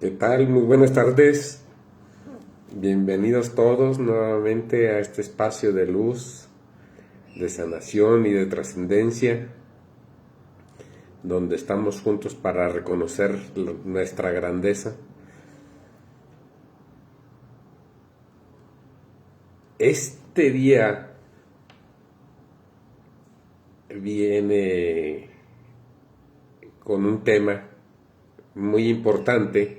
¿Qué tal? Muy buenas tardes. Bienvenidos todos nuevamente a este espacio de luz, de sanación y de trascendencia, donde estamos juntos para reconocer nuestra grandeza. Este día viene con un tema muy importante,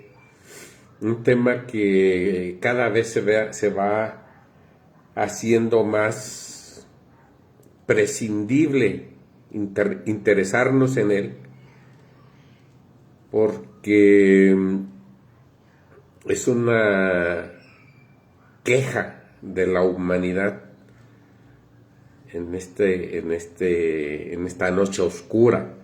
un tema que cada vez se va haciendo más prescindible interesarnos en él, porque es una queja de la humanidad en esta noche oscura.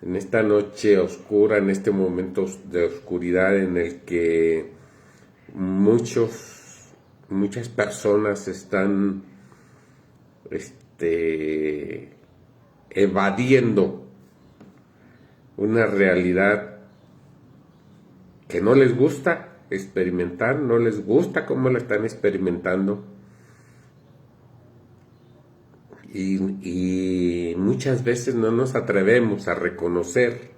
En esta noche oscura, en este momento de oscuridad en el que muchas personas están evadiendo una realidad que no les gusta experimentar, no les gusta cómo la están experimentando. Y muchas veces no nos atrevemos a reconocer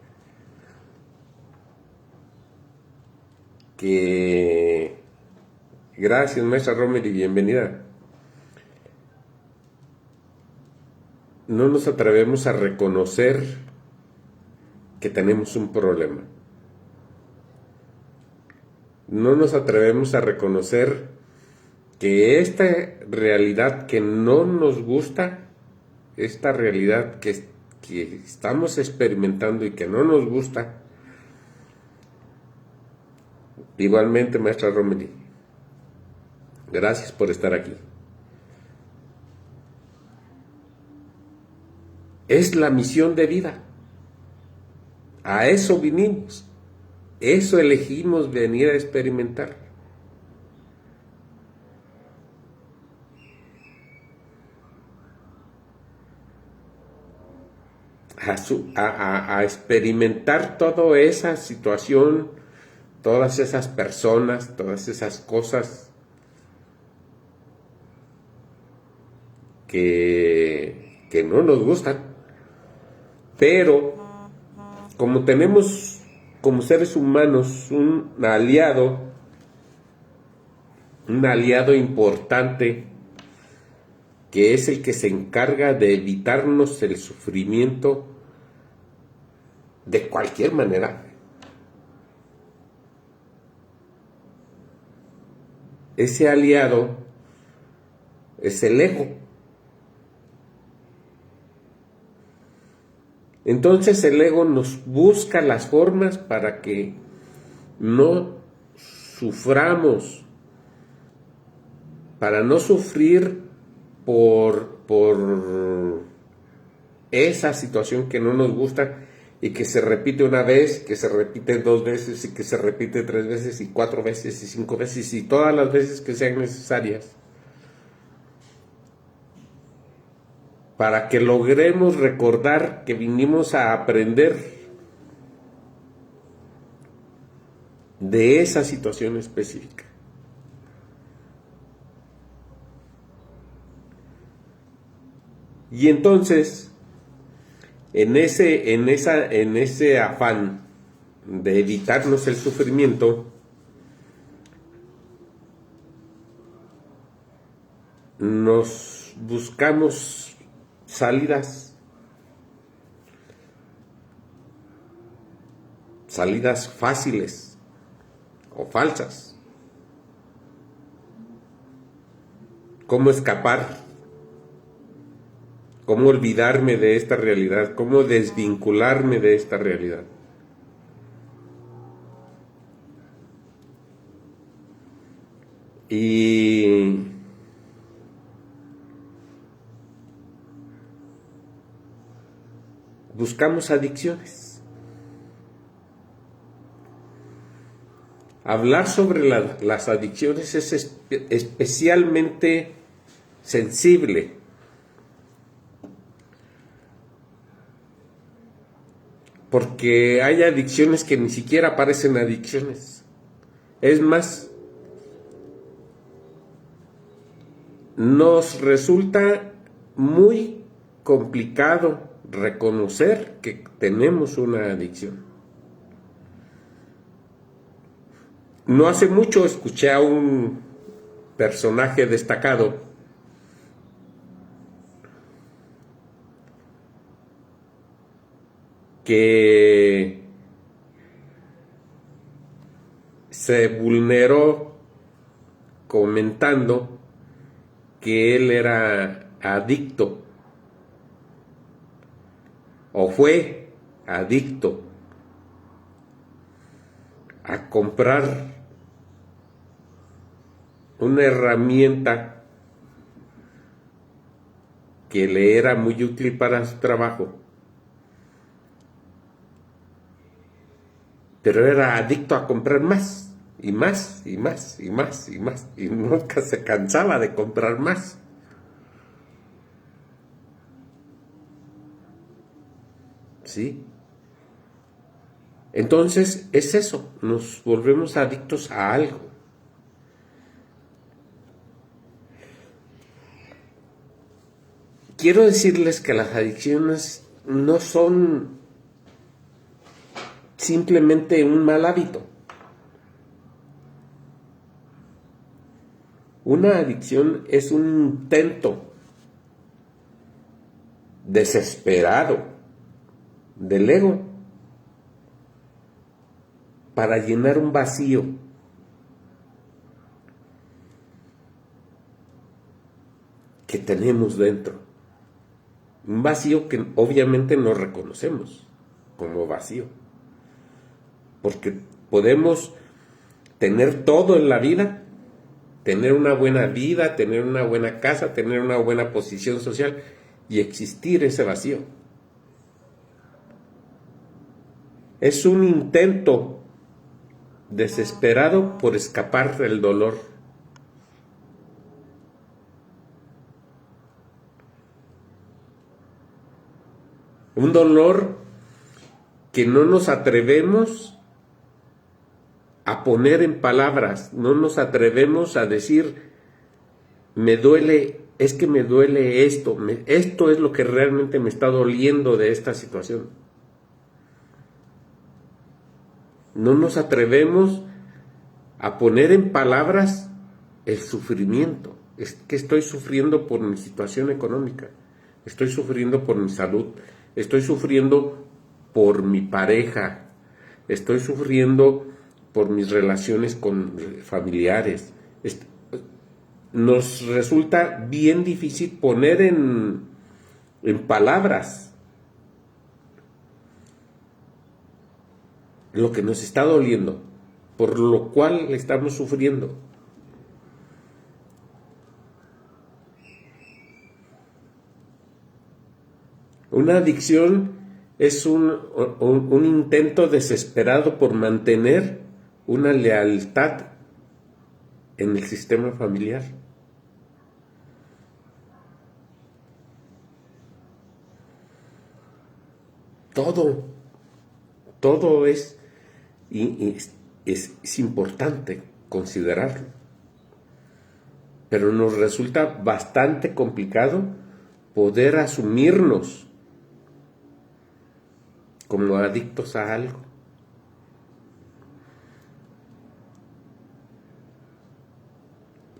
que... Gracias, maestra Romer, y bienvenida. No nos atrevemos a reconocer que tenemos un problema. No nos atrevemos a reconocer que esta realidad que no nos gusta, esta realidad que estamos experimentando y que no nos gusta, igualmente, maestra Romeli, gracias por estar aquí. Es la misión de vida. A eso vinimos. Eso elegimos venir a experimentar. A experimentar toda esa situación, todas esas personas, todas esas cosas que no nos gustan. Pero como tenemos como seres humanos un aliado importante, que es el que se encarga de evitarnos el sufrimiento de cualquier manera. Ese aliado es el ego. Entonces el ego nos busca las formas para que no suframos, para no sufrir por esa situación que no nos gusta y que se repite una vez, que se repite 2 veces y que se repite 3 veces y 4 veces y 5 veces y todas las veces que sean necesarias, para que logremos recordar que vinimos a aprender de esa situación específica. Y entonces, en ese afán de evitarnos el sufrimiento, nos buscamos salidas fáciles o falsas. ¿Cómo escapar? ¿Cómo olvidarme de esta realidad? ¿Cómo desvincularme de esta realidad? Y buscamos adicciones. Hablar sobre las adicciones es especialmente sensible, porque hay adicciones que ni siquiera parecen adicciones. Es más, nos resulta muy complicado reconocer que tenemos una adicción. No hace mucho escuché a un personaje destacado que se vulneró comentando que él era adicto o fue adicto a comprar una herramienta que le era muy útil para su trabajo, pero era adicto a comprar más y más y más y más y más, y nunca se cansaba de comprar más. ¿Sí? Entonces es eso, nos volvemos adictos a algo. Quiero decirles que las adicciones no son simplemente un mal hábito. Una adicción es un intento desesperado del ego para llenar un vacío que tenemos dentro. Un vacío que obviamente no reconocemos como vacío. Porque podemos tener todo en la vida, tener una buena vida, tener una buena casa, tener una buena posición social y existir ese vacío. Es un intento desesperado por escapar del dolor. Un dolor que no nos atrevemos a poner en palabras, no nos atrevemos a decir, me duele, es que me duele esto, esto es lo que realmente me está doliendo de esta situación. No nos atrevemos a poner en palabras el sufrimiento. Es que estoy sufriendo por mi situación económica, estoy sufriendo por mi salud, estoy sufriendo por mi pareja, estoy sufriendo por mis relaciones con familiares. Nos resulta bien difícil poner en palabras lo que nos está doliendo, por lo cual estamos sufriendo. Una adicción es un intento desesperado por mantener una lealtad en el sistema familiar. Todo es importante considerarlo, pero nos resulta bastante complicado poder asumirnos como adictos a algo.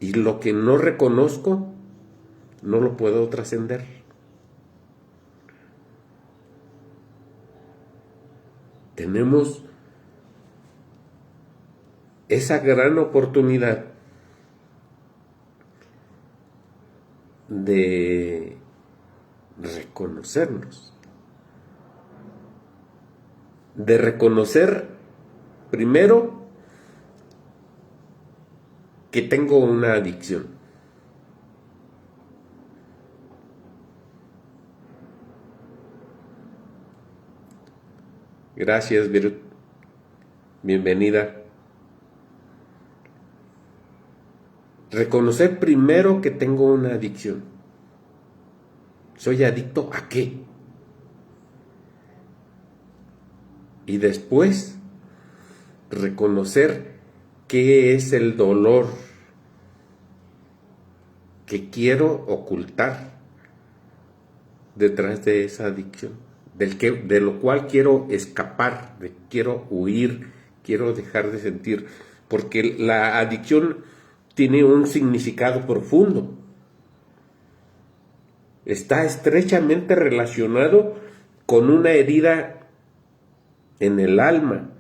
Y lo que no reconozco, no lo puedo trascender. Tenemos esa gran oportunidad de reconocernos, de reconocer primero que tengo una adicción. Gracias, Virut. Bienvenida. Reconocer primero que tengo una adicción. ¿Soy adicto a qué? y después reconocer qué es el dolor que quiero ocultar detrás de esa adicción, de lo cual quiero escapar, quiero huir, quiero dejar de sentir, porque la adicción tiene un significado profundo. Está estrechamente relacionado con una herida en el alma.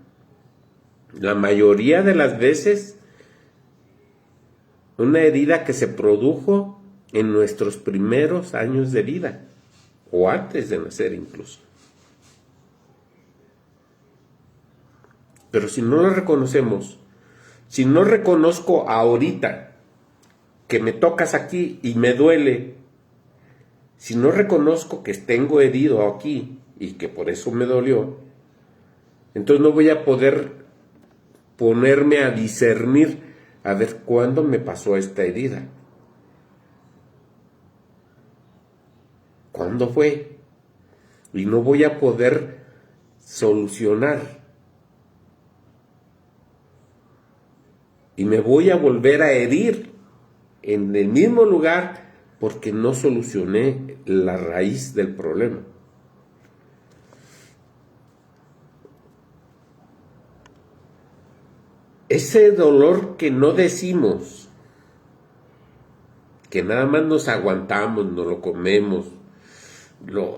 La mayoría de las veces, una herida que se produjo en nuestros primeros años de vida, o antes de nacer incluso. Pero si no lo reconocemos, si no reconozco ahorita que me tocas aquí y me duele, si no reconozco que tengo herido aquí y que por eso me dolió, entonces no voy a poder ponerme a discernir a ver cuándo me pasó esta herida. ¿Cuándo fue? Y no voy a poder solucionar. Y me voy a volver a herir en el mismo lugar porque no solucioné la raíz del problema. Ese dolor que no decimos, que nada más nos aguantamos, no lo comemos,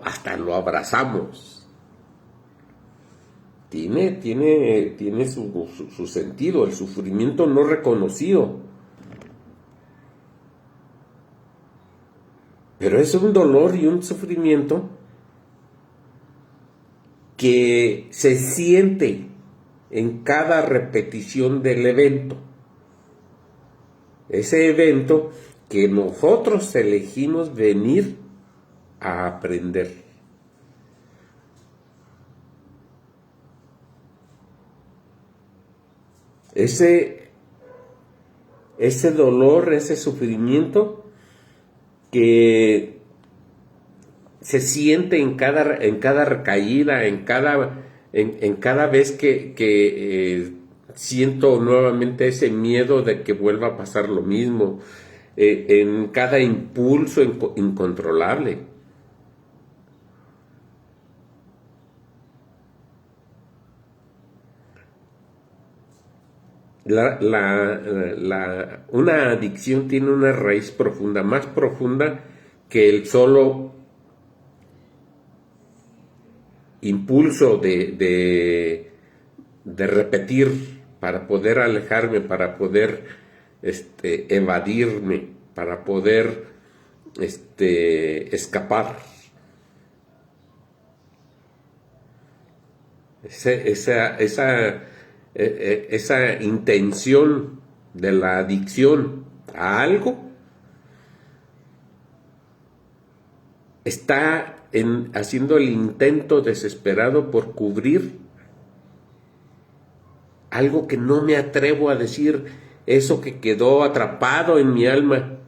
hasta lo abrazamos, tiene su sentido, el sufrimiento no reconocido. Pero es un dolor y un sufrimiento que se siente en cada repetición del evento. Ese evento que nosotros elegimos venir a aprender. Ese dolor, ese sufrimiento que se siente en cada recaída, en cada vez que siento nuevamente ese miedo de que vuelva a pasar lo mismo, en cada impulso incontrolable. Una adicción tiene una raíz profunda, más profunda que el solo impulso de repetir para poder alejarme, para poder evadirme, para poder escapar. Esa intención de la adicción a algo está haciendo el intento desesperado por cubrir algo que no me atrevo a decir, eso que quedó atrapado en mi alma.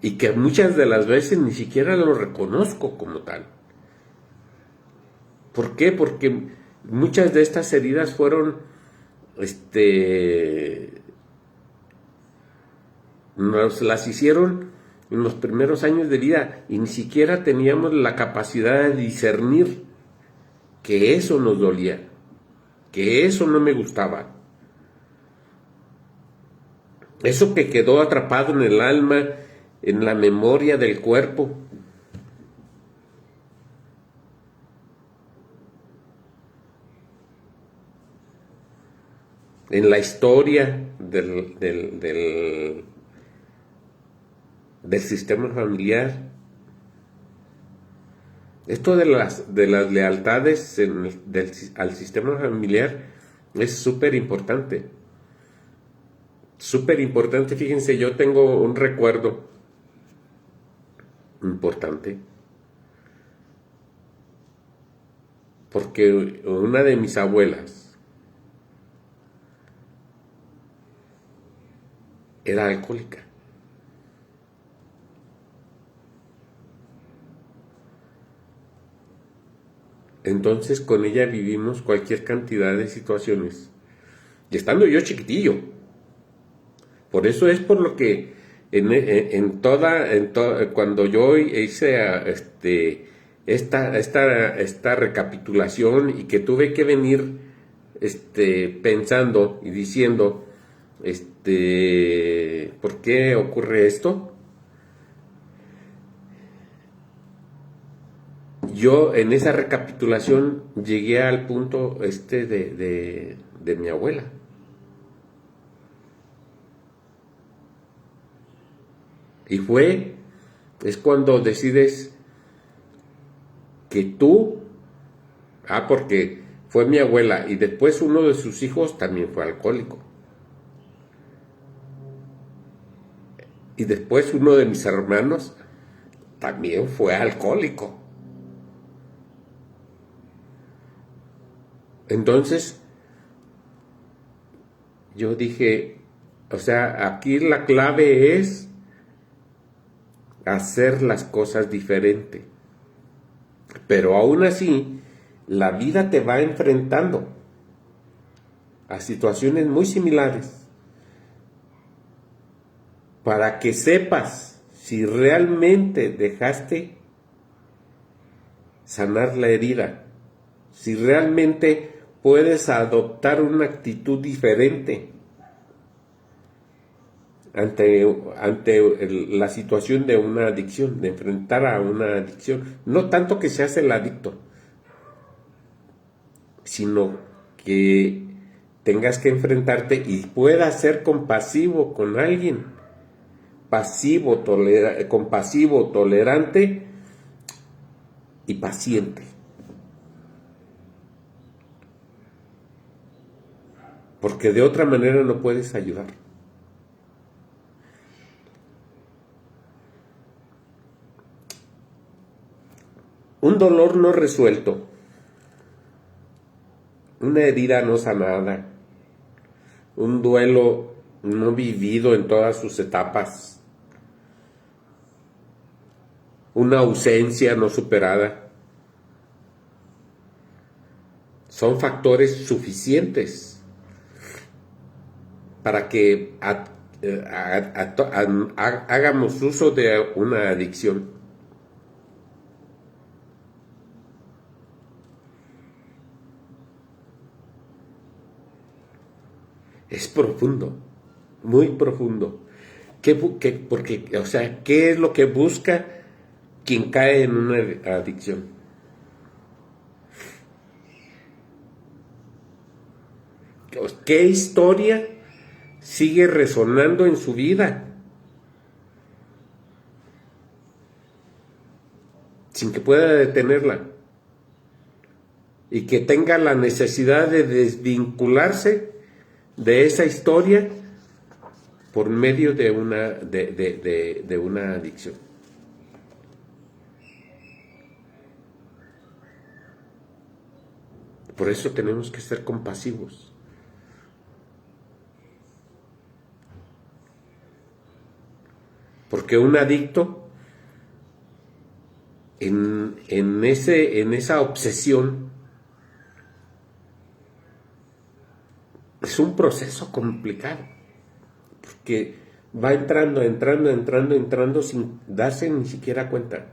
Y que muchas de las veces ni siquiera lo reconozco como tal. ¿Por qué? Porque muchas de estas heridas fueron nos las hicieron en los primeros años de vida y ni siquiera teníamos la capacidad de discernir que eso nos dolía, que eso no me gustaba. Eso que quedó atrapado en el alma, en la memoria del cuerpo. En la historia del sistema familiar. Esto de las lealtades al sistema familiar es súper importante. Súper importante. Fíjense, yo tengo un recuerdo importante. Porque una de mis abuelas era alcohólica. Entonces con ella vivimos cualquier cantidad de situaciones. Y estando yo chiquitillo. Por eso es por lo que cuando yo hice esta recapitulación y que tuve que venir pensando y diciendo, ¿por qué ocurre esto? Yo en esa recapitulación llegué al punto de mi abuela. Y es cuando decides que tú, porque fue mi abuela y después uno de sus hijos también fue alcohólico. Y después uno de mis hermanos también fue alcohólico. Entonces, yo dije, o sea, aquí la clave es hacer las cosas diferente. Pero aún así, la vida te va enfrentando a situaciones muy similares para que sepas si realmente dejaste sanar la herida, si realmente puedes adoptar una actitud diferente ante la situación de una adicción, de enfrentar a una adicción. No tanto que seas el adicto, sino que tengas que enfrentarte y puedas ser compasivo con alguien, compasivo, tolerante y paciente. Porque de otra manera no puedes ayudar. Un dolor no resuelto, una herida no sanada, un duelo no vivido en todas sus etapas, una ausencia no superada, son factores suficientes para que hagamos uso de una adicción. Es profundo, muy profundo. Porque, o sea, ¿qué es lo que busca quien cae en una adicción? ¿Qué historia sigue resonando en su vida sin que pueda detenerla? Y que tenga la necesidad de desvincularse de esa historia por medio de una adicción. Por eso tenemos que ser compasivos. Porque un adicto en esa obsesión es un proceso complicado, porque va entrando sin darse ni siquiera cuenta.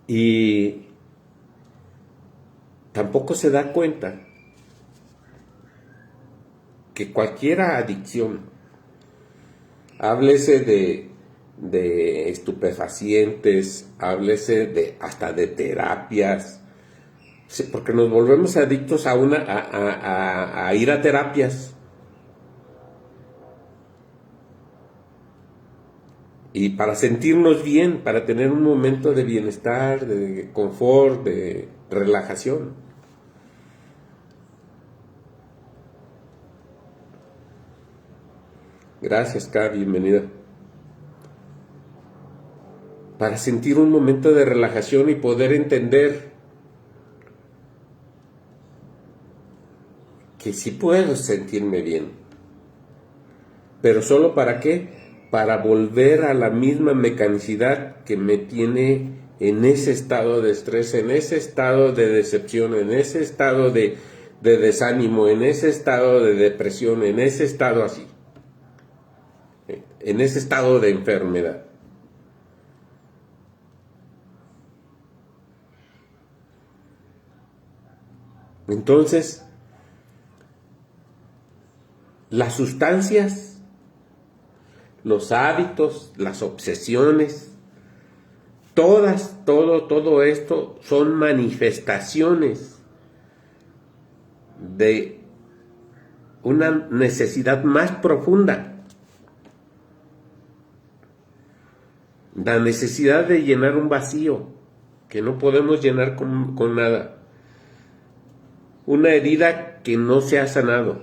Y tampoco se da cuenta que cualquier adicción, háblese de estupefacientes, háblese hasta de terapias, porque nos volvemos adictos a ir a terapias. Y para sentirnos bien, para tener un momento de bienestar, de confort, de relajación. Gracias, K, bienvenida. Para sentir un momento de relajación y poder entender que sí puedo sentirme bien. ¿Pero solo para qué? para volver a la misma mecanicidad que me tiene en ese estado de estrés, en ese estado de decepción, en ese estado de desánimo, en ese estado de depresión, en ese estado así, en ese estado de enfermedad. Entonces, las sustancias, los hábitos, las obsesiones, todo esto son manifestaciones de una necesidad más profunda. La necesidad de llenar un vacío que no podemos llenar con nada. Una herida que no se ha sanado.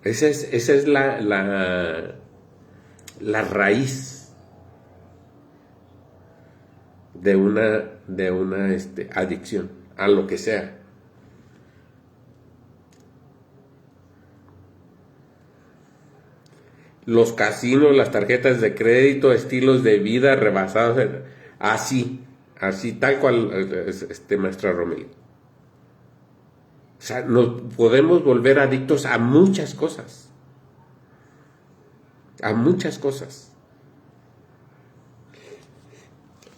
Esa es la raíz de una adicción a lo que sea. Los casinos, las tarjetas de crédito, estilos de vida rebasados, así tal cual, maestra Romelio. O sea, nos podemos volver adictos a muchas cosas. A muchas cosas.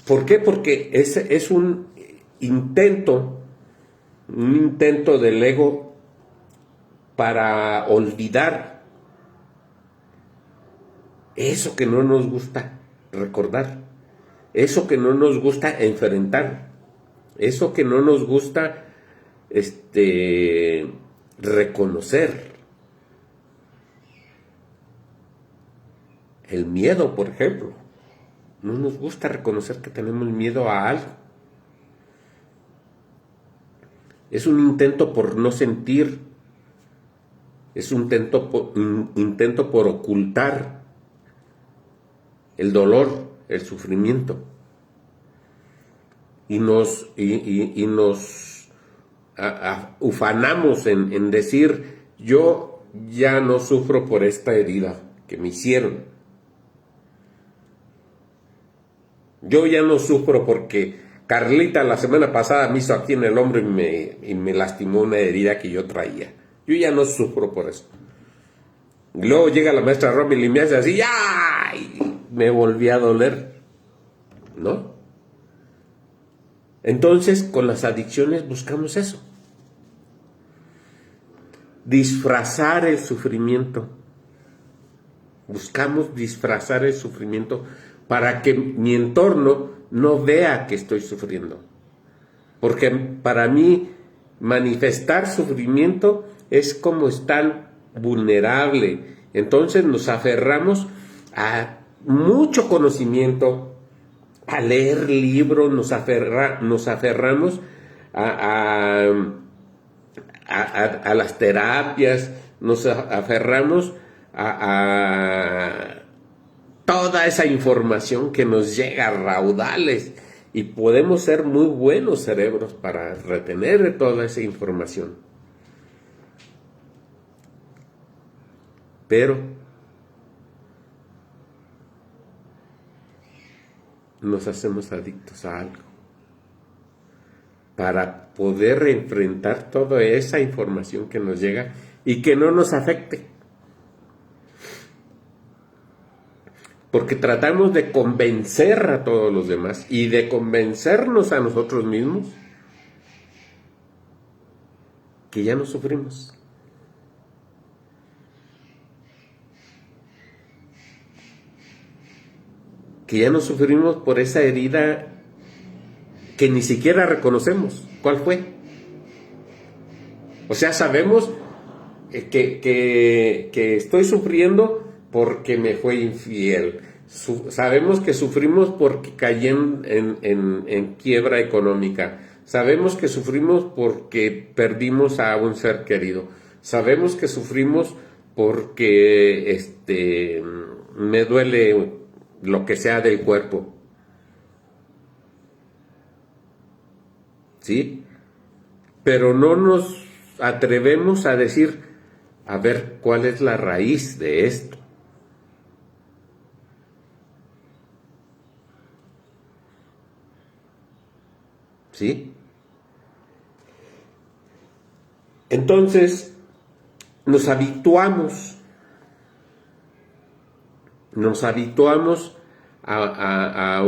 ¿Por qué? Porque es un intento del ego para olvidar eso que no nos gusta recordar, eso que no nos gusta enfrentar, eso que no nos gusta reconocer. El miedo, por ejemplo. No nos gusta reconocer que tenemos miedo a algo. Es un intento por no sentir. Es un intento por ocultar el dolor, el sufrimiento. Y nos ufanamos en decir, yo ya no sufro por esta herida que me hicieron. Yo ya no sufro porque Carlita la semana pasada me hizo aquí en el hombro y me lastimó una herida que yo traía. Yo ya no sufro por eso. Y luego llega la maestra Romil y me hace así, ¡ay! Me volví a doler, ¿no? Entonces, con las adicciones buscamos eso. Disfrazar el sufrimiento. Buscamos disfrazar el sufrimiento para que mi entorno no vea que estoy sufriendo. Porque para mí, manifestar sufrimiento es como estar vulnerable. Entonces nos aferramos a mucho conocimiento, a leer libros, nos aferramos a las terapias, nos aferramos a toda esa información que nos llega a raudales, y podemos ser muy buenos cerebros para retener toda esa información. Pero nos hacemos adictos a algo para poder enfrentar toda esa información que nos llega y que no nos afecte. Porque tratamos de convencer a todos los demás y de convencernos a nosotros mismos que ya no sufrimos. Que ya no sufrimos por esa herida que ni siquiera reconocemos. ¿Cuál fue? O sea, sabemos que estoy sufriendo porque me fue infiel. Sabemos que sufrimos porque caí en quiebra económica. Sabemos que sufrimos porque perdimos a un ser querido. Sabemos que sufrimos porque me duele lo que sea del cuerpo. ¿Sí? Pero no nos atrevemos a decir, a ver, ¿cuál es la raíz de esto? ¿Sí? Entonces, nos habituamos a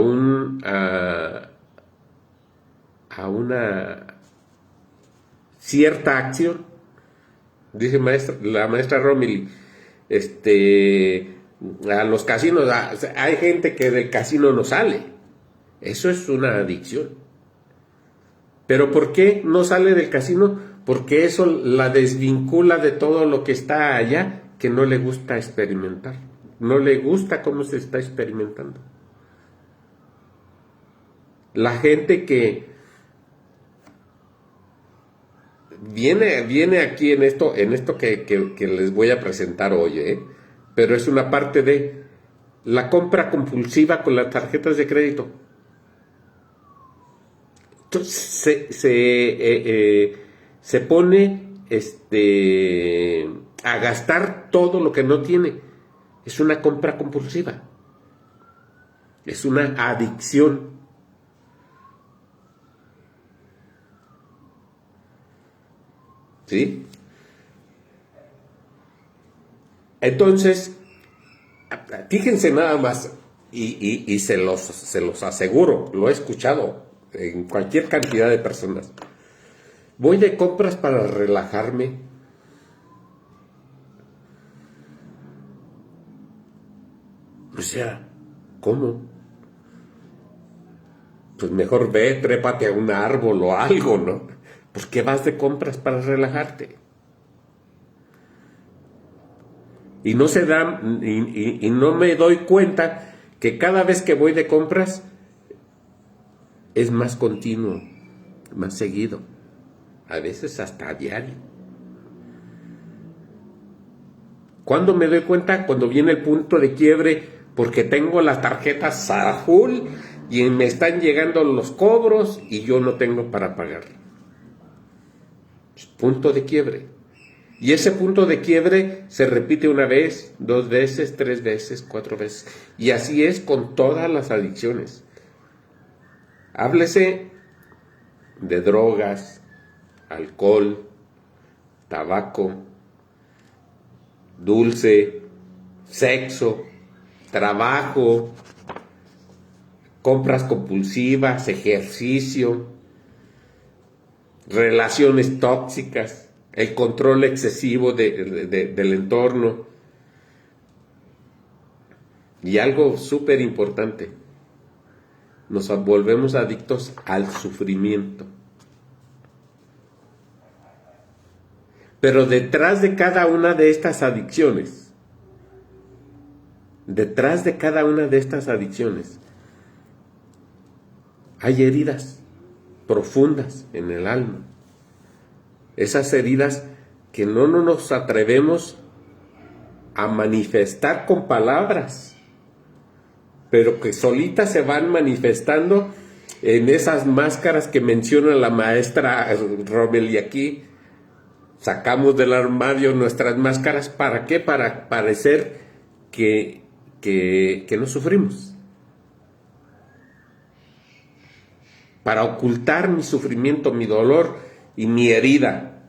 una cierta acción. Dice la maestra Romilly, a los casinos, hay gente que del casino no sale. Eso es una adicción. ¿Pero por qué no sale del casino? Porque eso la desvincula de todo lo que está allá, que no le gusta experimentar. No le gusta cómo se está experimentando. La gente que viene aquí en esto que les voy a presentar hoy, pero es una parte de la compra compulsiva con las tarjetas de crédito. Entonces se pone a gastar todo lo que no tiene. Es una compra compulsiva. Es una adicción. ¿Sí? Entonces, fíjense nada más, y se los aseguro, lo he escuchado en cualquier cantidad de personas. Voy de compras para relajarme. O sea, ¿cómo? Pues mejor ve, trépate a un árbol o algo, ¿no? ¿Por qué vas de compras para relajarte? Y no se da, y no me doy cuenta que cada vez que voy de compras es más continuo, más seguido, a veces hasta a diario. ¿Cuándo me doy cuenta? Cuando viene el punto de quiebre, porque tengo las tarjetas a full y me están llegando los cobros y yo no tengo para pagar. Punto de quiebre. Y ese punto de quiebre se repite una vez, 2 veces, 3 veces, 4 veces. Y así es con todas las adicciones. Háblese de drogas, alcohol, tabaco, dulce, sexo, trabajo, compras compulsivas, ejercicio, relaciones tóxicas, el control excesivo del entorno. Y algo súper importante, nos volvemos adictos al sufrimiento. Pero detrás de cada una de estas adicciones, hay heridas profundas en el alma. Esas heridas que no nos atrevemos a manifestar con palabras, pero que solitas se van manifestando en esas máscaras que menciona la maestra Romilly aquí. Sacamos del armario nuestras máscaras, ¿para qué? Para parecer que no sufrimos. Para ocultar mi sufrimiento, mi dolor y mi herida.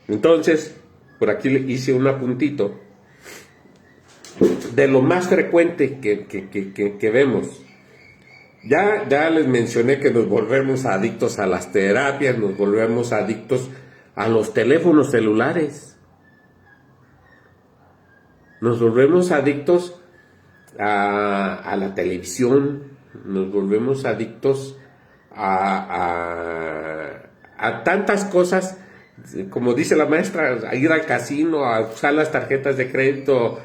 Entonces, por aquí le hice un apuntito de lo más frecuente que vemos. Ya les mencioné que nos volvemos adictos a las terapias, nos volvemos adictos a los teléfonos celulares. Nos volvemos adictos a la televisión, nos volvemos adictos a tantas cosas, como dice la maestra, a ir al casino, a usar las tarjetas de crédito,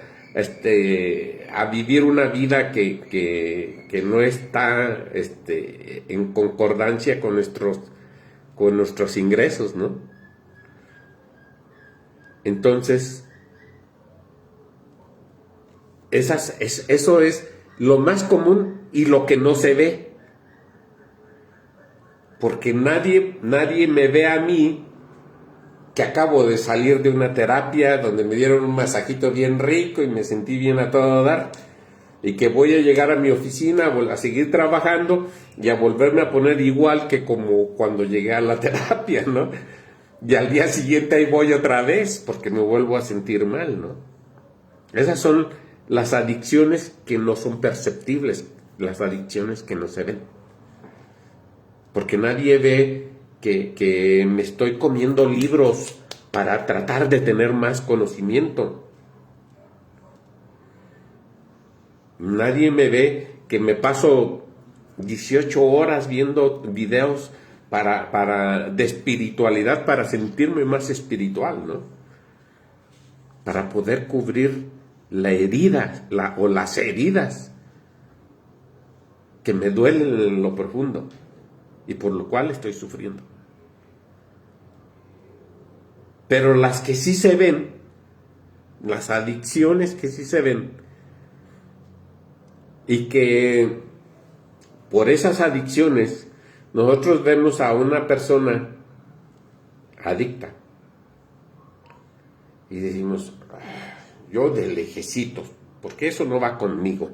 a vivir una vida que no está en concordancia con nuestros ingresos, ¿no? Entonces, eso es lo más común y lo que no se ve. Porque nadie me ve a mí, que acabo de salir de una terapia donde me dieron un masajito bien rico y me sentí bien a todo dar, y que voy a llegar a mi oficina a seguir trabajando y a volverme a poner igual que como cuando llegué a la terapia, ¿no? Y al día siguiente ahí voy otra vez porque me vuelvo a sentir mal, ¿no? Esas son las adicciones que no son perceptibles, las adicciones que no se ven. Porque nadie ve que me estoy comiendo libros para tratar de tener más conocimiento. Nadie me ve que me paso 18 horas viendo videos de espiritualidad, para sentirme más espiritual, ¿no? Para poder cubrir la herida o las heridas que me duelen en lo profundo y por lo cual estoy sufriendo. Pero las que sí se ven, las adicciones que sí se ven, y que por esas adicciones nosotros vemos a una persona adicta y decimos, yo de lejecitos, porque eso no va conmigo.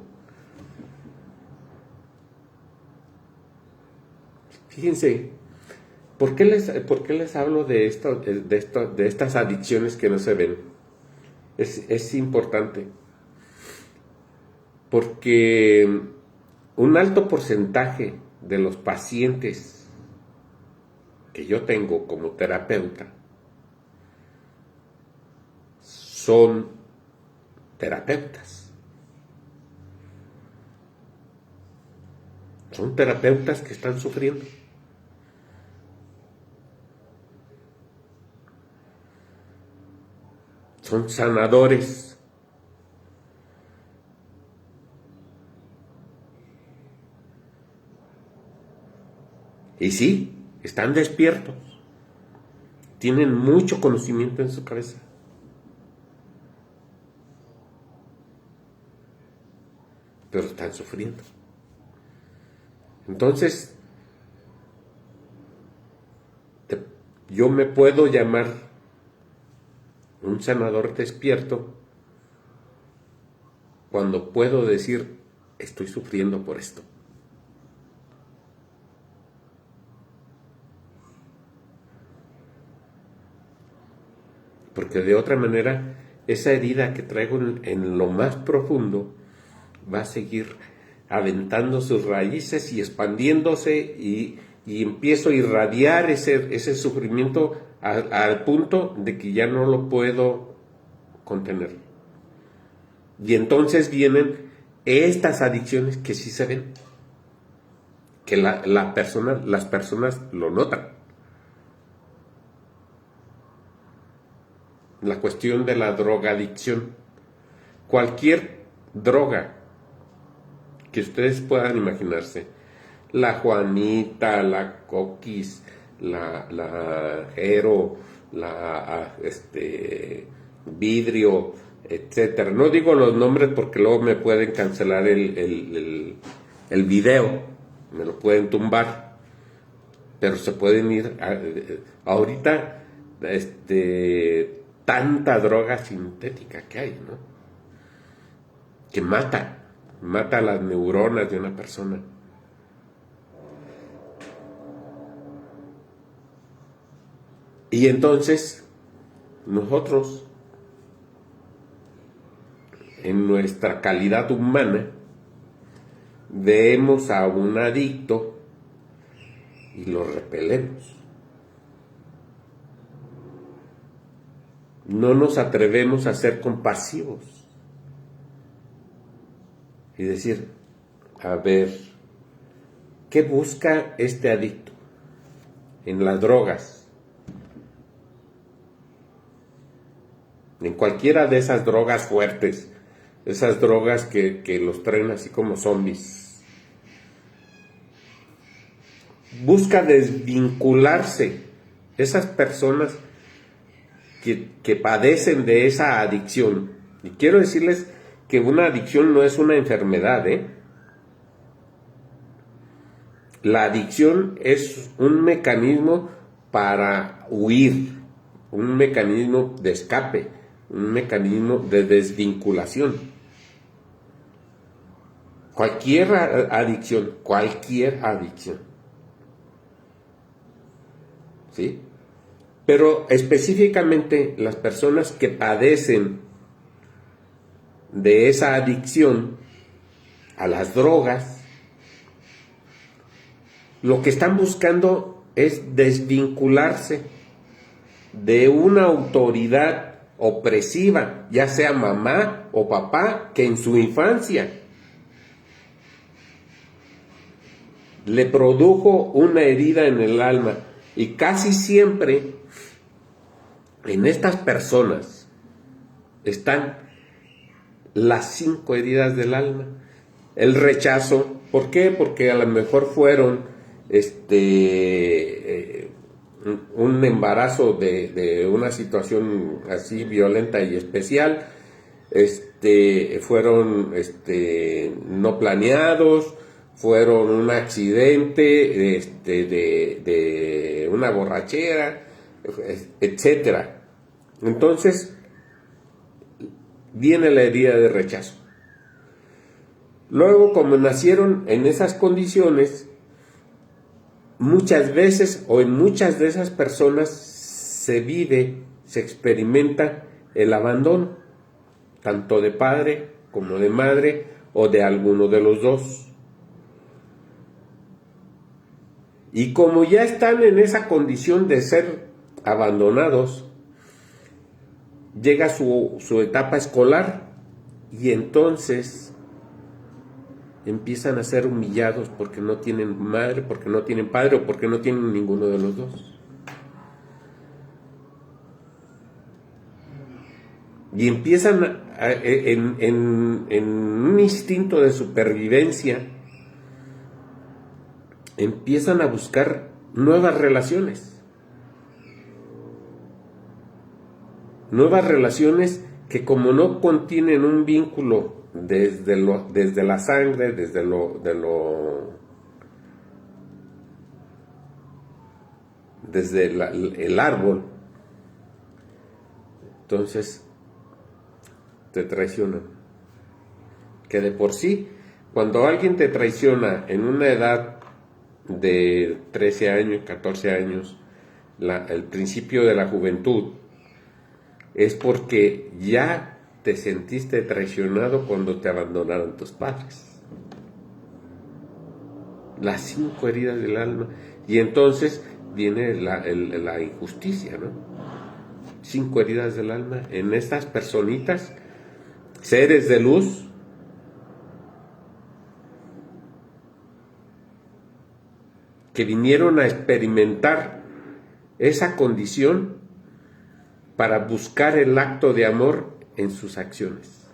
Fíjense, ¿por qué les hablo de estas adicciones que no se ven? Es importante, porque un alto porcentaje de los pacientes que yo tengo como terapeuta son terapeutas. Son terapeutas que están sufriendo. Son sanadores. Y sí, están despiertos. Tienen mucho conocimiento en su cabeza. Pero están sufriendo. Entonces, yo me puedo llamar un sanador despierto cuando puedo decir, estoy sufriendo por esto. Porque de otra manera, esa herida que traigo en lo más profundo va a seguir aventando sus raíces y expandiéndose, y empiezo a irradiar ese sufrimiento al punto de que ya no lo puedo contener. Y entonces vienen estas adicciones que sí se ven, que las personas lo notan. La cuestión de la drogadicción. Cualquier droga que ustedes puedan imaginarse, la Juanita, la Coquis, la Jero, Vidrio, etcétera. No digo los nombres porque luego me pueden cancelar el video, me lo pueden tumbar, pero se pueden ir ahorita, tanta droga sintética que hay, ¿no? Que mata las neuronas de una persona. Y entonces, nosotros, en nuestra calidad humana, vemos a un adicto y lo repelemos. No nos atrevemos a ser compasivos y decir, a ver, ¿qué busca este adicto en las drogas? En cualquiera de esas drogas fuertes, esas drogas que los traen así como zombies. Busca desvincularse. Esas personas que padecen de esa adicción. Y quiero decirles que una adicción no es una enfermedad, La adicción es un mecanismo para huir, un mecanismo de escape, un mecanismo de desvinculación. Cualquier adicción, ¿sí? Pero específicamente las personas que padecen de esa adicción a las drogas, lo que están buscando es desvincularse de una autoridad opresiva, ya sea mamá o papá, que en su infancia le produjo una herida en el alma. Y casi siempre en estas personas están las 5 heridas del alma. El rechazo, ¿por qué? Porque a lo mejor fueron un embarazo de una situación así violenta y especial, fueron no planeados, fueron un accidente de una borrachera, etcétera. Entonces viene la herida de rechazo. Luego, como nacieron en esas condiciones, muchas veces o en muchas de esas personas se experimenta el abandono, tanto de padre como de madre o de alguno de los dos. Y como ya están en esa condición de ser abandonados, llega su etapa escolar y entonces empiezan a ser humillados porque no tienen madre, porque no tienen padre o porque no tienen ninguno de los dos. Y empiezan en un instinto de supervivencia, empiezan a buscar nuevas relaciones. Nuevas relaciones que, como no contienen un vínculo desde la sangre, desde el árbol, entonces te traicionan. Que de por sí, cuando alguien te traiciona en una edad de 13 años, 14 años, el principio de la juventud, es porque ya te sentiste traicionado cuando te abandonaron tus padres. Las 5 heridas del alma. Y entonces viene la injusticia, ¿no? 5 heridas del alma en estas personitas, seres de luz, que vinieron a experimentar esa condición para buscar el acto de amor en sus acciones.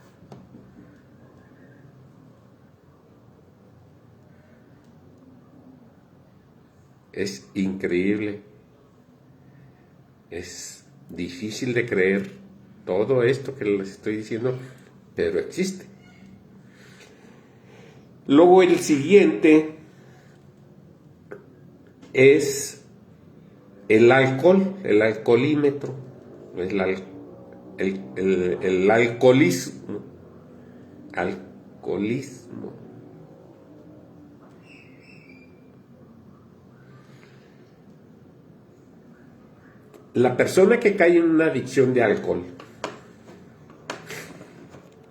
Es increíble, es difícil de creer todo esto que les estoy diciendo, pero existe. Luego el siguiente es el alcohol, el alcoholímetro, el alcoholismo. La persona que cae en una adicción de alcohol,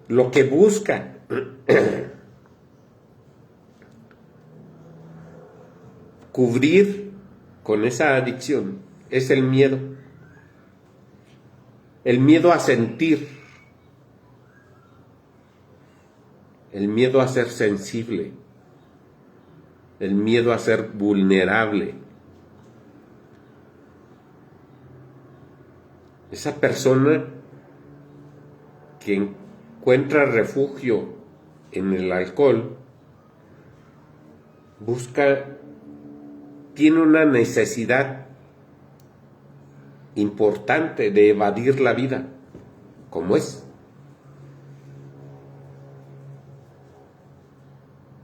lo que busca cubrir con esa adicción es el miedo a sentir, el miedo a ser sensible, el miedo a ser vulnerable. Esa persona que encuentra refugio en el alcohol tiene una necesidad importante de evadir la vida, como es.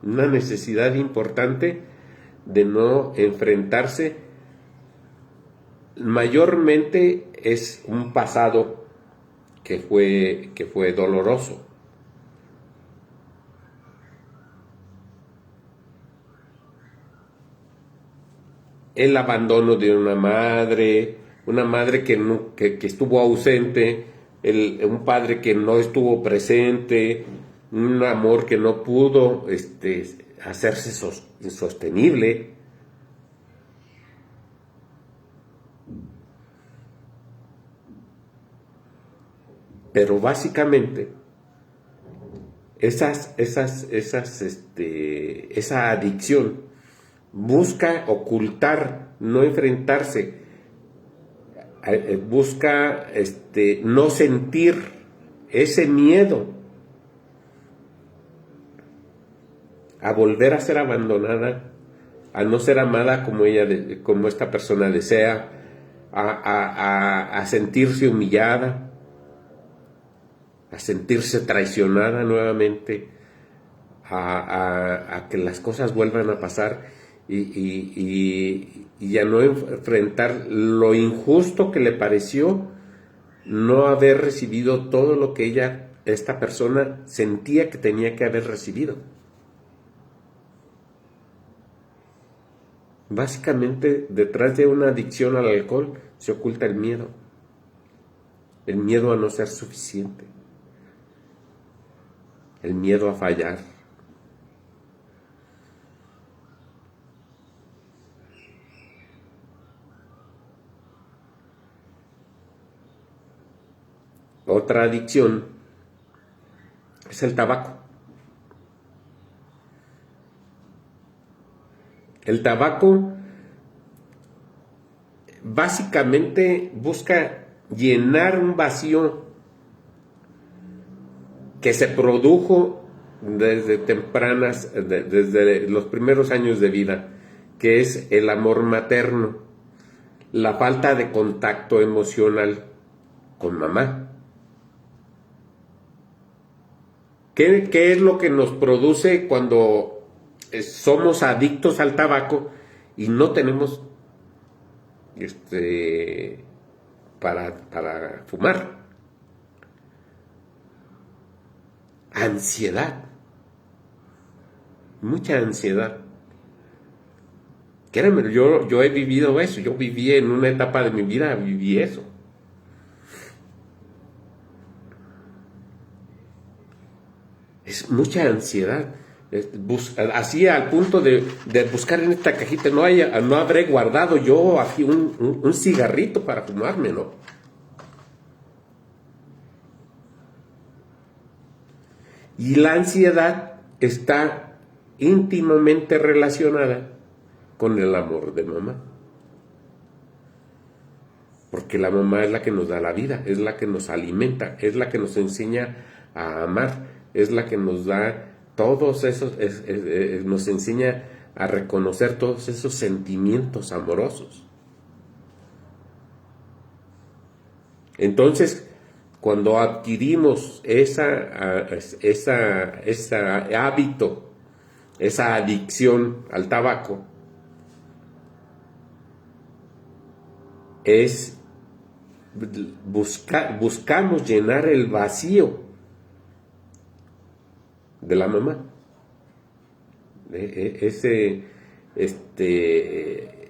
Una necesidad importante de no enfrentarse, mayormente es un pasado que fue doloroso. El abandono de una madre que estuvo ausente, un padre que no estuvo presente, un amor que no pudo hacerse sostenible. Pero básicamente esa adicción busca ocultar, no enfrentarse, busca no sentir ese miedo a volver a ser abandonada, a no ser amada como esta persona desea, a sentirse humillada, a sentirse traicionada nuevamente, a que las cosas vuelvan a pasar y a no enfrentar lo injusto que le pareció no haber recibido todo lo que esta persona sentía que tenía que haber recibido. Básicamente, detrás de una adicción al alcohol se oculta el miedo a no ser suficiente, el miedo a fallar. Otra adicción es el tabaco. El tabaco básicamente busca llenar un vacío que se produjo desde los primeros años de vida, que es el amor materno, la falta de contacto emocional con mamá. ¿Qué es lo que nos produce cuando somos adictos al tabaco y no tenemos para fumar? Ansiedad, mucha ansiedad. Créanme, yo he vivido eso, yo viví en una etapa de mi vida, viví eso. Es mucha ansiedad. Así al punto de buscar en esta cajita, no habré guardado yo aquí un cigarrito para fumarme, ¿no? Y la ansiedad está íntimamente relacionada con el amor de mamá. Porque la mamá es la que nos da la vida, es la que nos alimenta, es la que nos enseña a amar, es la que nos da todos esos, nos enseña a reconocer todos esos sentimientos amorosos. Entonces, cuando adquirimos ese hábito, esa adicción al tabaco, buscamos llenar el vacío de la mamá.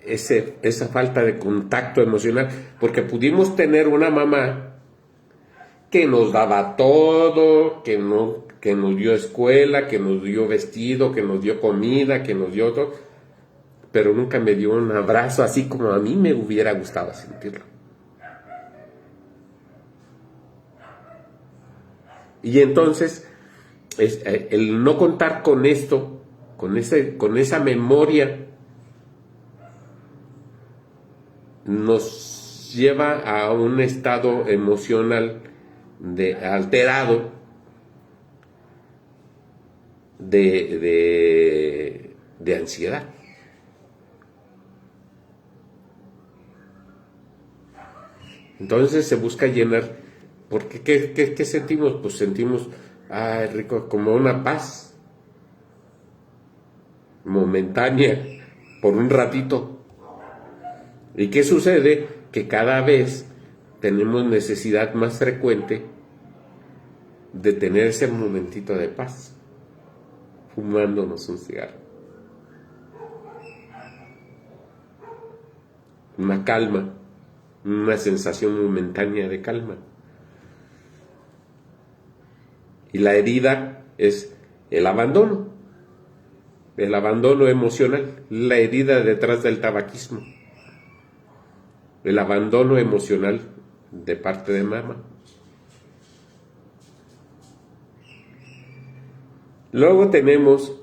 Esa falta de contacto emocional, porque pudimos tener una mamá que nos daba todo, que nos dio escuela, que nos dio vestido, que nos dio comida, que nos dio todo, pero nunca me dio un abrazo así como a mí me hubiera gustado sentirlo. Y entonces, el no contar con esto, con esa memoria, nos lleva a un estado emocional alterado de ansiedad. Entonces se busca llenar, porque ¿qué sentimos? Pues sentimos, rico, como una paz momentánea, por un ratito. ¿Y qué sucede? Que cada vez tenemos necesidad más frecuente de tener ese momentito de paz, fumándonos un cigarro. Una calma, una sensación momentánea de calma. Y la herida es el abandono emocional, la herida detrás del tabaquismo, el abandono emocional de parte de mamá. Luego tenemos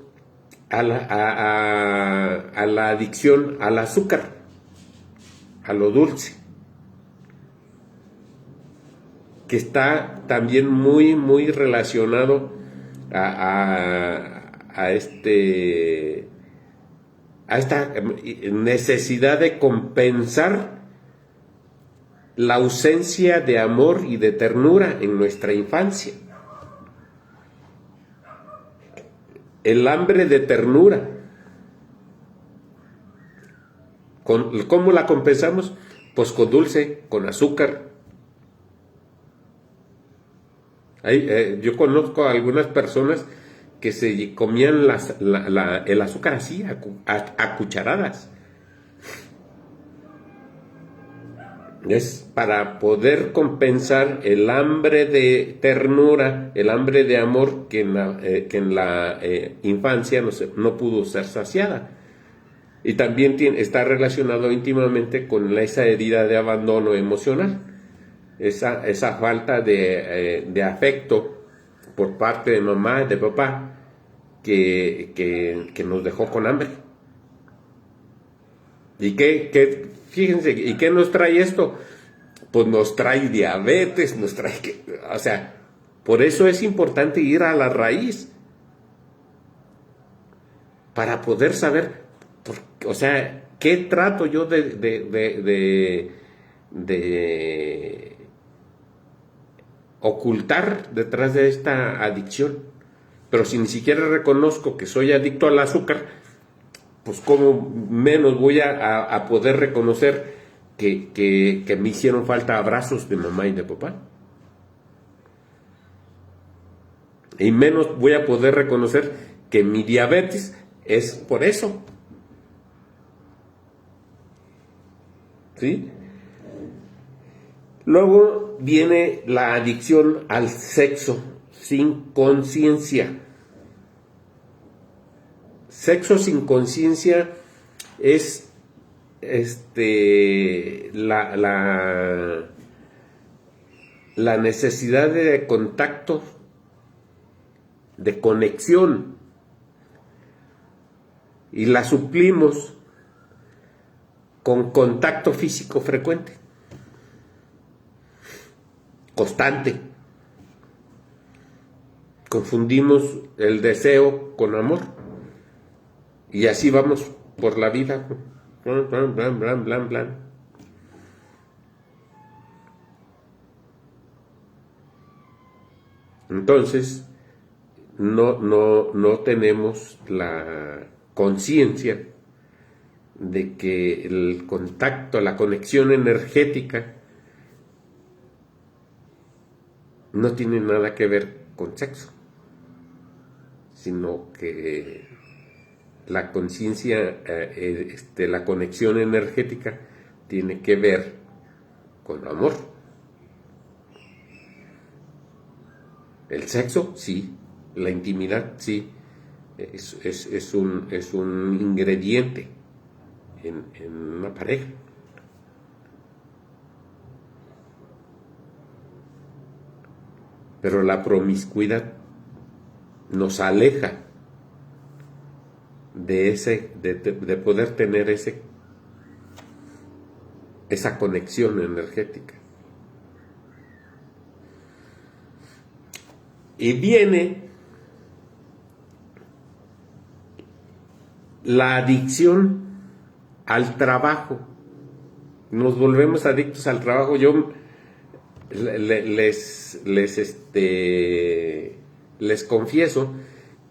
a la adicción al azúcar, a lo dulce, que está también muy, muy relacionado a esta necesidad de compensar la ausencia de amor y de ternura en nuestra infancia. El hambre de ternura. ¿Cómo la compensamos? Pues con dulce, con azúcar. Yo conozco a algunas personas que se comían el azúcar así, a cucharadas. Es para poder compensar el hambre de ternura, el hambre de amor que en la infancia no pudo ser saciada. Y también está relacionado íntimamente con esa herida de abandono emocional, esa falta de afecto por parte de mamá y de papá que nos dejó con hambre. ¿Y fíjense, ¿y qué nos trae esto? Pues nos trae diabetes, o sea, por eso es importante ir a la raíz, para poder saber, o sea, ¿qué trato yo de ocultar detrás de esta adicción? Pero si ni siquiera reconozco que soy adicto al azúcar, pues cómo menos voy a poder reconocer que me hicieron falta abrazos de mamá y de papá. Y menos voy a poder reconocer que mi diabetes es por eso. ¿Sí? Luego viene la adicción al sexo sin conciencia. Sexo sin conciencia es la necesidad de contacto, de conexión, y la suplimos con contacto físico frecuente, constante. Confundimos el deseo con amor. Y así vamos por la vida. Blan, blan, blan, blan, blan, blan. Entonces, no tenemos la conciencia de que el contacto, la conexión energética no tiene nada que ver con sexo, sino que la conciencia, la conexión energética tiene que ver con amor. El sexo, sí. La intimidad, sí. Es un ingrediente en una pareja. Pero la promiscuidad nos aleja de poder tener esa conexión energética. Y viene la adicción al trabajo. Nos volvemos adictos al trabajo. Yo les confieso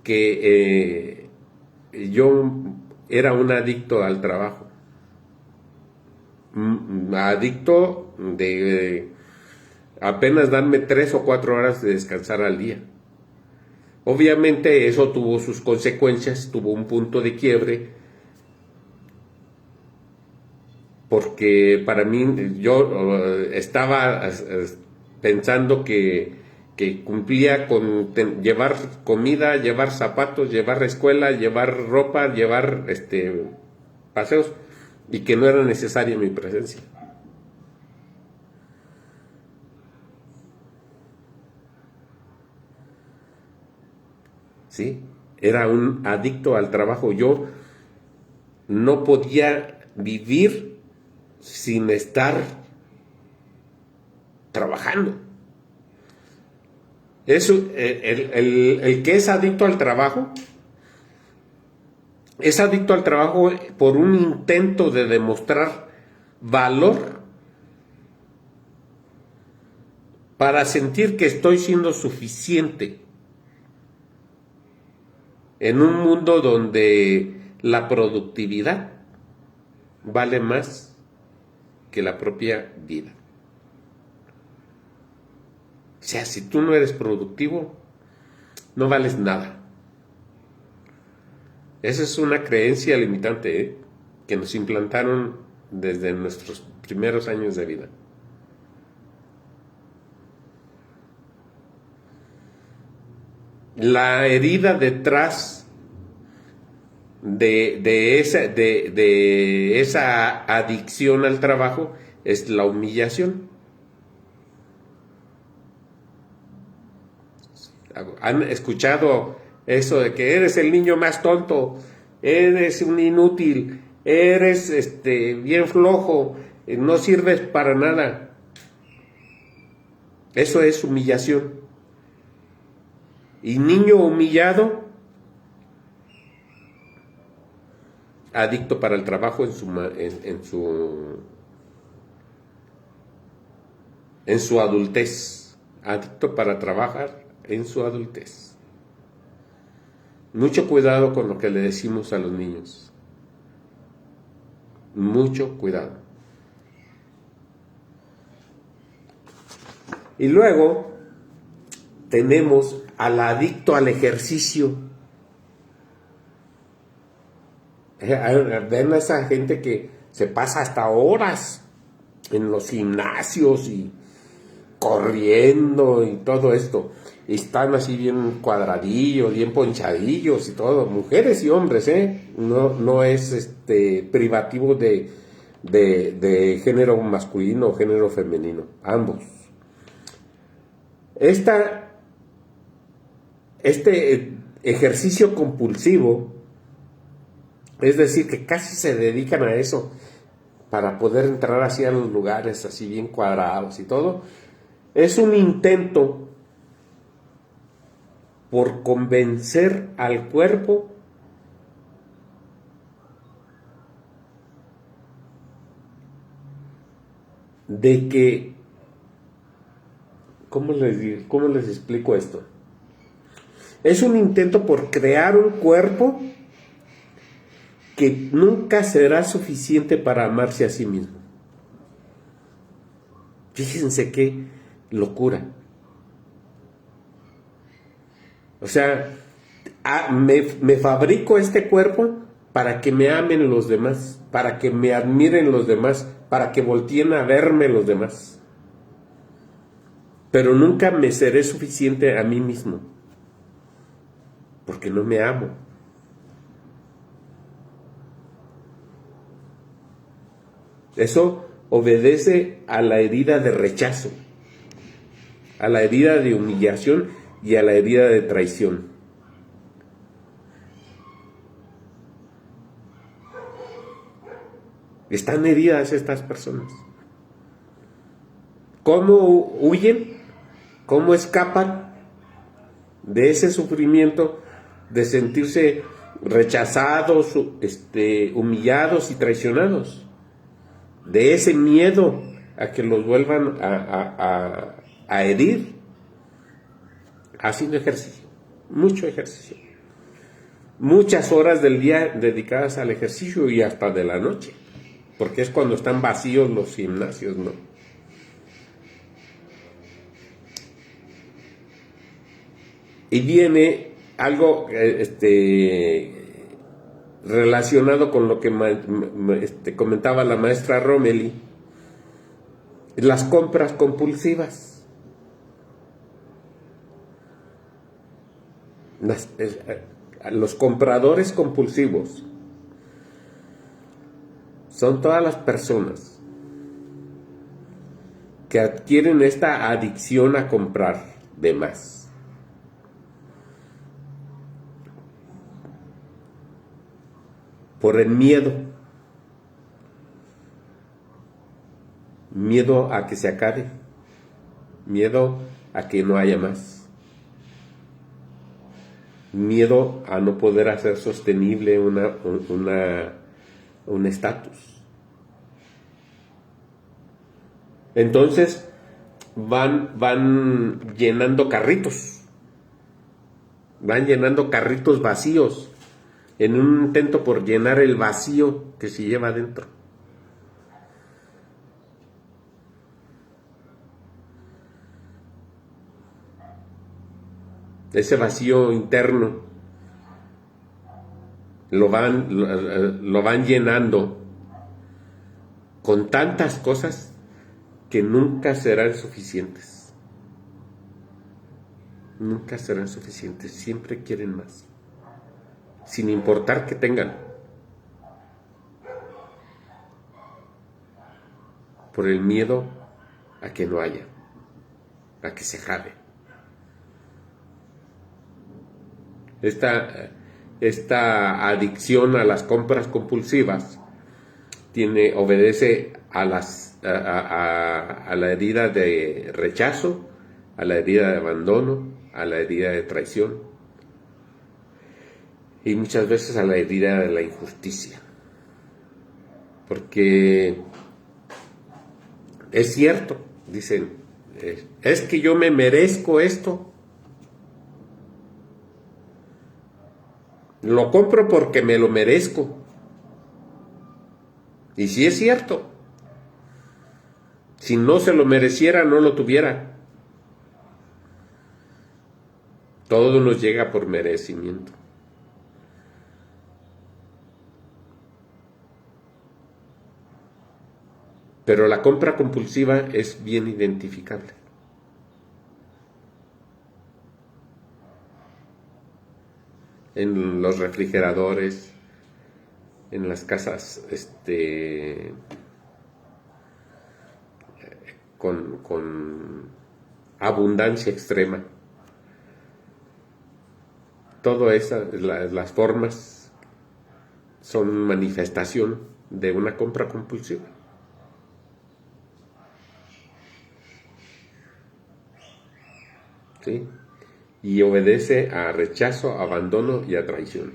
que yo era un adicto al trabajo. Adicto de apenas darme 3 o 4 horas de descansar al día. Obviamente eso tuvo sus consecuencias, tuvo un punto de quiebre, porque para mí yo estaba pensando que cumplía con llevar comida, llevar zapatos, llevar escuela, llevar ropa, llevar paseos, y que no era necesaria mi presencia. ¿Sí? Era un adicto al trabajo. Yo no podía vivir sin estar trabajando. Eso, el que es adicto al trabajo, es adicto al trabajo por un intento de demostrar valor para sentir que estoy siendo suficiente en un mundo donde la productividad vale más que la propia vida. O sea, si tú no eres productivo, no vales nada. Esa es una creencia limitante, que nos implantaron desde nuestros primeros años de vida. La herida detrás de esa adicción al trabajo es la humillación. ¿Han escuchado eso de que eres el niño más tonto, eres un inútil, eres bien flojo, no sirves para nada? Eso es humillación. Y niño humillado, adicto para el trabajo en su adultez, adicto para trabajar en su adultez. Mucho cuidado con lo que le decimos a los niños. Mucho cuidado. Y luego tenemos al adicto al ejercicio. Ven a esa gente que se pasa hasta horas en los gimnasios y corriendo y todo esto. Y están así bien cuadradillos, bien ponchadillos y todo. Mujeres y hombres, No es privativo de género masculino o género femenino. Ambos. Este ejercicio compulsivo, es decir, que casi se dedican a eso para poder entrar así a los lugares así bien cuadrados y todo, es un intento por convencer al cuerpo de que, ¿cómo les explico esto? Es un intento por crear un cuerpo que nunca será suficiente para amarse a sí mismo. Fíjense qué locura. O sea, me fabrico este cuerpo para que me amen los demás, para que me admiren los demás, para que volteen a verme los demás. Pero nunca me seré suficiente a mí mismo, porque no me amo. Eso obedece a la herida de rechazo, a la herida de humillación y a la herida de traición. Están heridas estas personas. ¿Cómo huyen? ¿Cómo escapan de ese sufrimiento de sentirse rechazados, humillados y traicionados? De ese miedo a que los vuelvan a herir, haciendo ejercicio, mucho ejercicio. muchas horas del día dedicadas al ejercicio y hasta de la noche, porque es cuando están vacíos los gimnasios, ¿no? Y viene algo relacionado con lo que comentaba la maestra Romeli, las compras compulsivas. Los compradores compulsivos son todas las personas que adquieren esta adicción a comprar de más. Por el miedo. Miedo a que se acabe. Miedo a que no haya más. Miedo a no poder hacer sostenible un estatus. Entonces van llenando carritos. Van llenando carritos vacíos en un intento por llenar el vacío que se lleva adentro. Ese vacío interno lo van llenando con tantas cosas que nunca serán suficientes. Nunca serán suficientes, siempre quieren más, sin importar que tengan, por el miedo a que no haya, a que se acabe. Esta adicción a las compras compulsivas obedece a la herida de rechazo, a la herida de abandono, a la herida de traición y muchas veces a la herida de la injusticia. Porque es cierto, dicen, es que yo me merezco esto. Lo compro porque me lo merezco. Y sí es cierto. Si no se lo mereciera, no lo tuviera. Todo nos llega por merecimiento. Pero la compra compulsiva es bien identificable. En los refrigeradores, en las casas con abundancia extrema. Todas las formas son manifestación de una compra compulsiva. ¿Sí? Y obedece a rechazo, a abandono y a traición.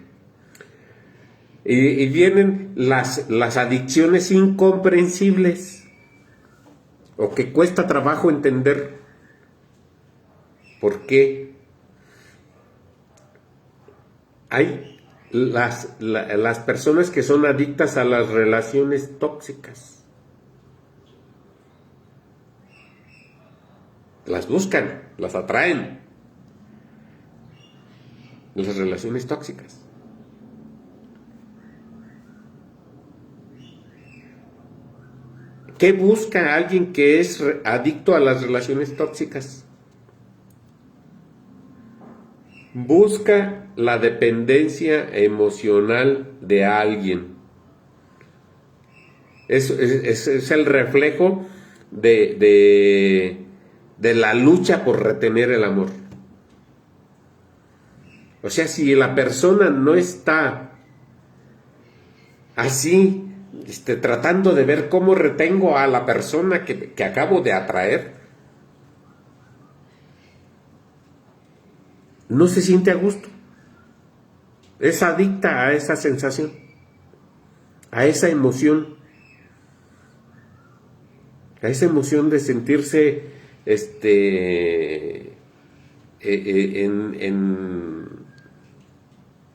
Y vienen las adicciones incomprensibles o que cuesta trabajo entender. ¿Por qué? Hay las personas que son adictas a las relaciones tóxicas. Las buscan, las atraen. Las relaciones tóxicas. ¿Qué busca alguien que es adicto a las relaciones tóxicas? Busca la dependencia emocional de alguien. Es el reflejo de la lucha por retener el amor. O sea, si la persona no está así, tratando de ver cómo retengo a la persona que acabo de atraer, no se siente a gusto. Es adicta a esa sensación, a esa emoción de sentirse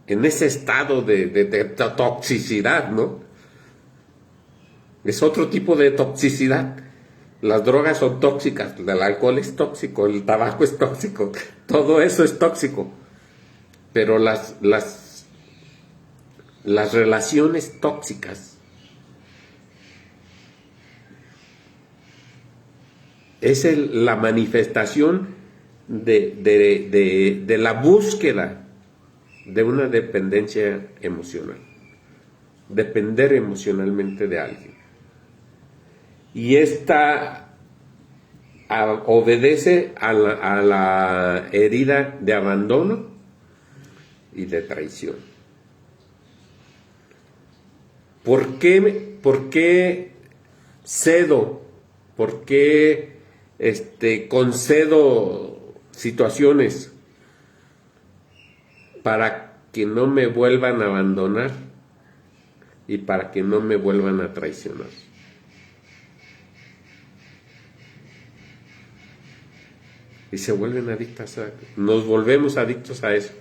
en ese estado de toxicidad, ¿no? Es otro tipo de toxicidad. Las drogas son tóxicas, el alcohol es tóxico, el tabaco es tóxico, todo eso es tóxico. Pero las relaciones tóxicas es la manifestación de la búsqueda de una dependencia emocional, depender emocionalmente de alguien. Y esta obedece a la herida de abandono y de traición. ¿Por qué cedo? ¿Por qué concedo situaciones para que no me vuelvan a abandonar y para que no me vuelvan a traicionar? Y se vuelven adictas nos volvemos adictos a eso.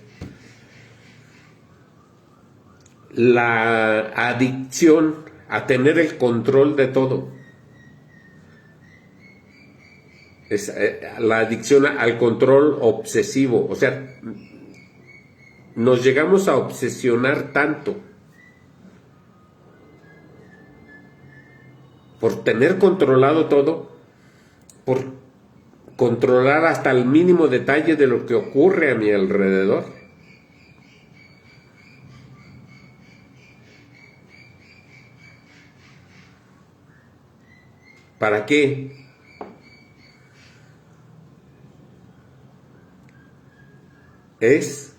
La adicción a tener el control de todo. Es la adicción al control obsesivo. O sea, nos llegamos a obsesionar tanto por tener controlado todo, por controlar hasta el mínimo detalle de lo que ocurre a mi alrededor. ¿Para qué? Es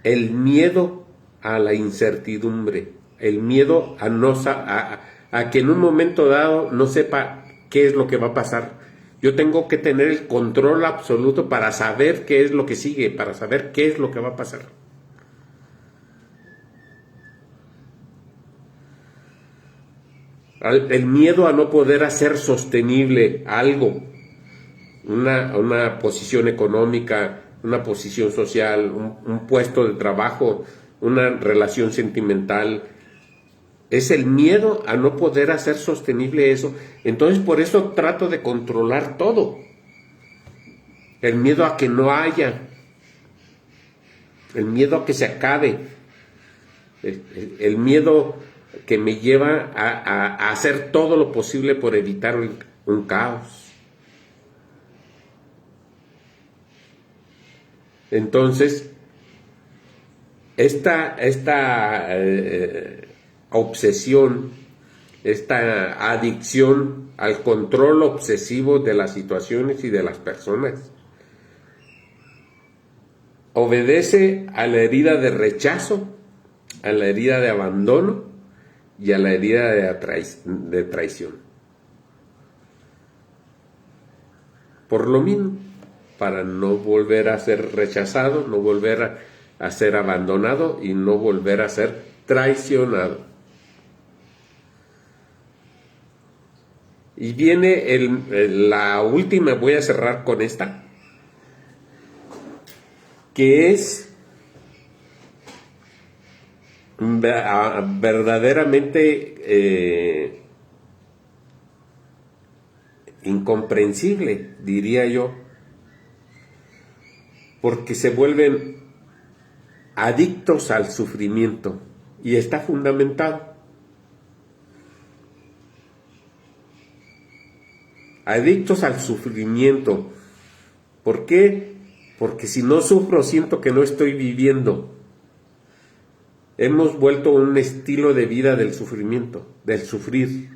el miedo a la incertidumbre, el miedo a que en un momento dado no sepa qué es lo que va a pasar. Yo tengo que tener el control absoluto para saber qué es lo que sigue, para saber qué es lo que va a pasar. El miedo a no poder hacer sostenible algo, una posición económica, una posición social, un puesto de trabajo, una relación sentimental. Es el miedo a no poder hacer sostenible eso. Entonces por eso trato de controlar todo. El miedo a que no haya. El miedo a que se acabe. El miedo que me lleva a hacer todo lo posible por evitar un caos. Entonces, esta obsesión, esta adicción al control obsesivo de las situaciones y de las personas, obedece a la herida de rechazo, a la herida de abandono y a la herida de traición. Por lo mismo, para no volver a ser rechazado, no volver a ser abandonado y no volver a ser traicionado. Y viene la última, voy a cerrar con esta, que es verdaderamente incomprensible, diría yo, porque se vuelven adictos al sufrimiento y está fundamentado. Adictos al sufrimiento. ¿Por qué? Porque si no sufro siento que no estoy viviendo. Hemos vuelto un estilo de vida del sufrimiento, del sufrir.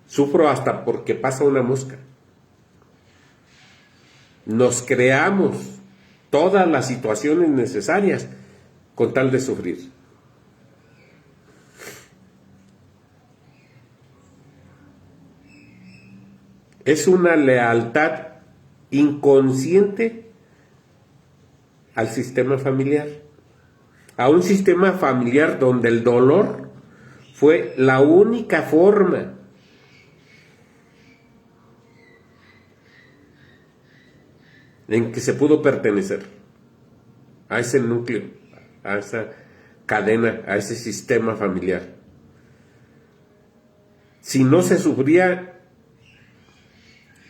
Sufro hasta porque pasa una mosca. Nos creamos todas las situaciones necesarias con tal de sufrir. Es una lealtad inconsciente al sistema familiar. A un sistema familiar donde el dolor fue la única forma en que se pudo pertenecer. a ese núcleo, a esa cadena, a ese sistema familiar. Si no se sufría,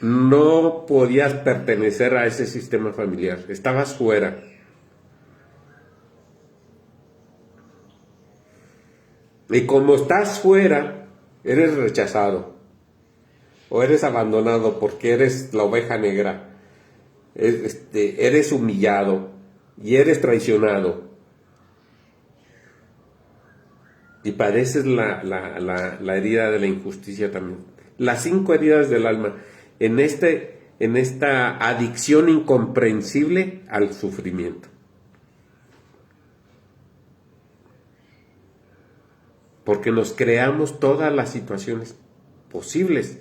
no podías pertenecer a ese sistema familiar, estabas fuera. Y como estás fuera, eres rechazado o eres abandonado porque eres la oveja negra, eres humillado y eres traicionado y padeces la herida de la injusticia también. Las 5 heridas del alma en esta adicción incomprensible al sufrimiento. Porque nos creamos todas las situaciones posibles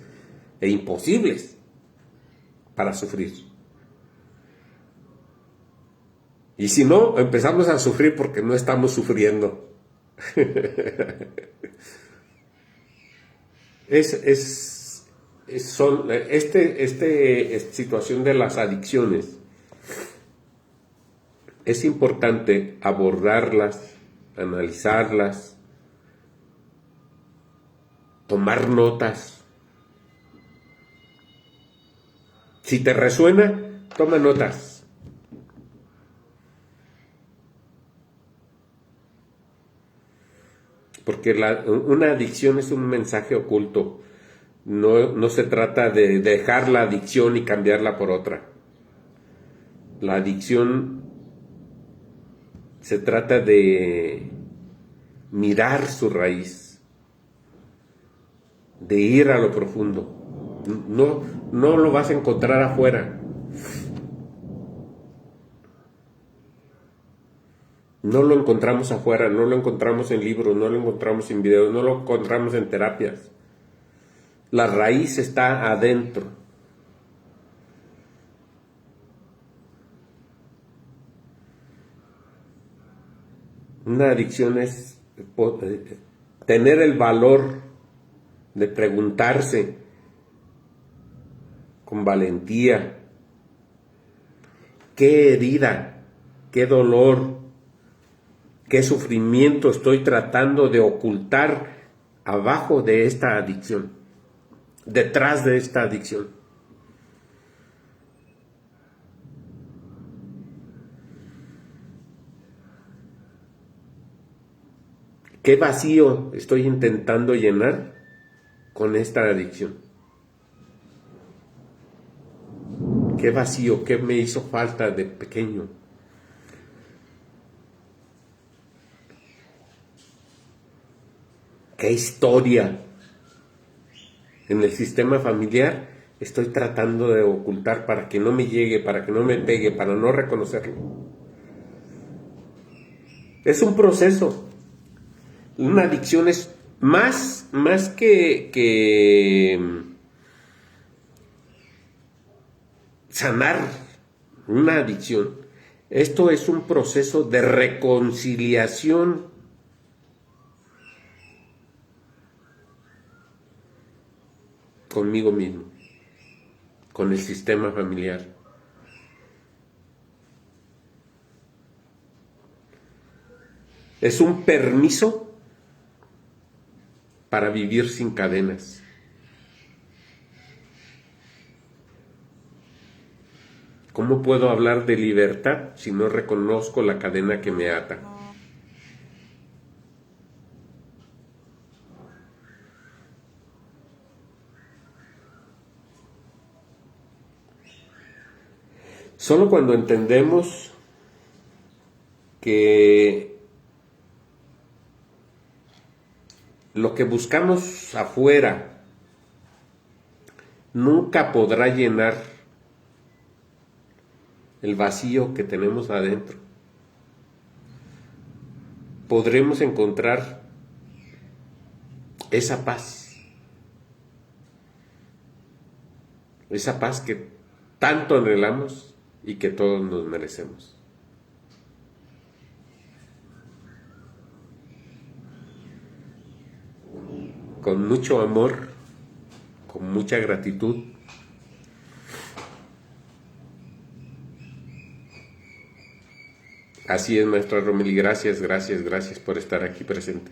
e imposibles para sufrir. Y si no, empezamos a sufrir porque no estamos sufriendo. Esta situación de las adicciones es importante abordarlas, analizarlas, tomar notas. Si te resuena, toma notas. Porque una adicción es un mensaje oculto. No se trata de dejar la adicción y cambiarla por otra. La adicción se trata de mirar su raíz, de ir a lo profundo. No lo vas a encontrar afuera. No lo encontramos afuera, no lo encontramos en libros, no lo encontramos en videos, no lo encontramos en terapias. La raíz está adentro. Una adicción es tener el valor de preguntarse con valentía, qué herida, qué dolor, qué sufrimiento estoy tratando de ocultar abajo de esta adicción, detrás de esta adicción. ¿Qué vacío estoy intentando llenar con esta adicción? ¿Qué vacío? ¿Qué me hizo falta de pequeño? ¿Qué historia en el sistema familiar estoy tratando de ocultar para que no me llegue, para que no me pegue, para no reconocerlo? Es un proceso. Una adicción es más que sanar una adicción. Esto es un proceso de reconciliación conmigo mismo, con el sistema familiar. Es un permiso para vivir sin cadenas. ¿Cómo puedo hablar de libertad si no reconozco la cadena que me ata? Solo cuando entendemos que lo que buscamos afuera nunca podrá llenar el vacío que tenemos adentro, podremos encontrar esa paz que tanto anhelamos y que todos nos merecemos. Con mucho amor, con mucha gratitud, Así es, maestra Romeli, gracias, gracias, gracias por estar aquí presente.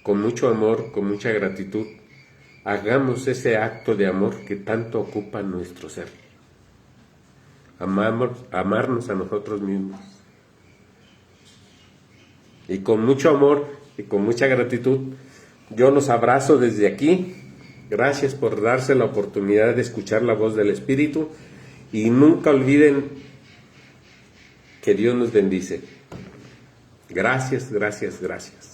Con mucho amor, con mucha gratitud, hagamos ese acto de amor que tanto ocupa nuestro ser. Amarnos a nosotros mismos. Y con mucho amor y con mucha gratitud, yo los abrazo desde aquí. Gracias por darse la oportunidad de escuchar la voz del Espíritu. Y nunca olviden que Dios nos bendice. Gracias, gracias, gracias.